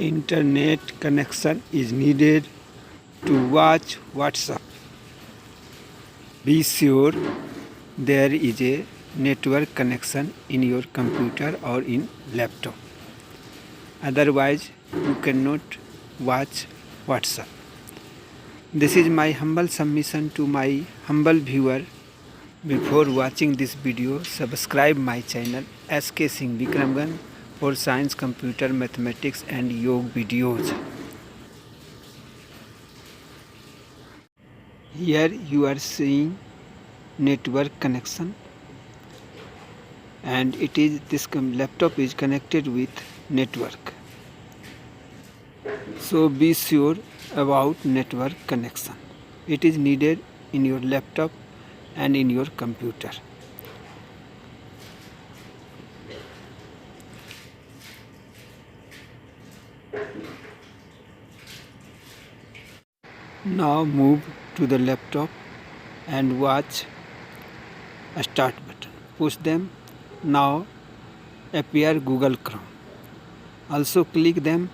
Internet connection is needed to watch WhatsApp. Be sure there is a network connection in your computer or in laptop. Otherwise, you cannot watch WhatsApp. This is my humble submission to my humble viewer. Before watching this video, subscribe my channel SK Singh Vikramganj for science, computer, mathematics and yoga videos. Here you are seeing network connection, and this laptop is connected with network. So be sure about network connection. It is needed in your laptop and in your computer. Now move to the laptop and watch a start button. Push them. Now appear Google Chrome. Also click them,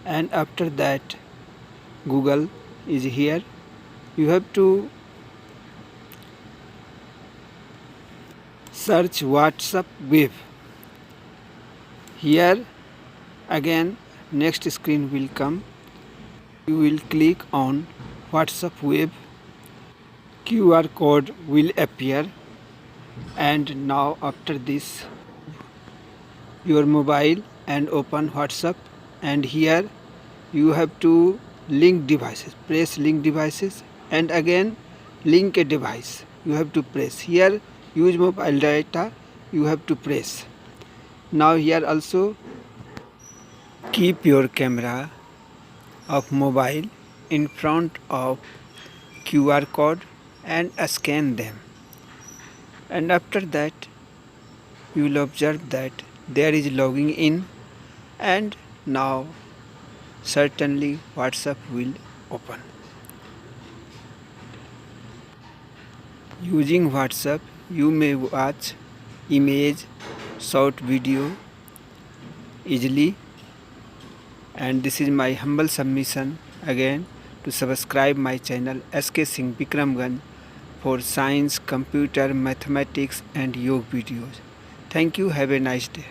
and after that Google is here. You have to search WhatsApp web. Here again next screen will come. You will click on WhatsApp web. QR code will appear, and now after this your mobile and open WhatsApp, and here you have to link devices. Press link devices, and again link a device. You have to press here. Use mobile data. You have to press. Now here also keep your camera of mobile in front of QR code and scan them. And after that you will observe that there is logging in, and now certainly WhatsApp will open. Using WhatsApp you may watch image, short video easily, and this is my humble submission again to subscribe my channel SK Singh Vikramganj for science, computer, mathematics and yoga videos. Thank you. Have a nice day.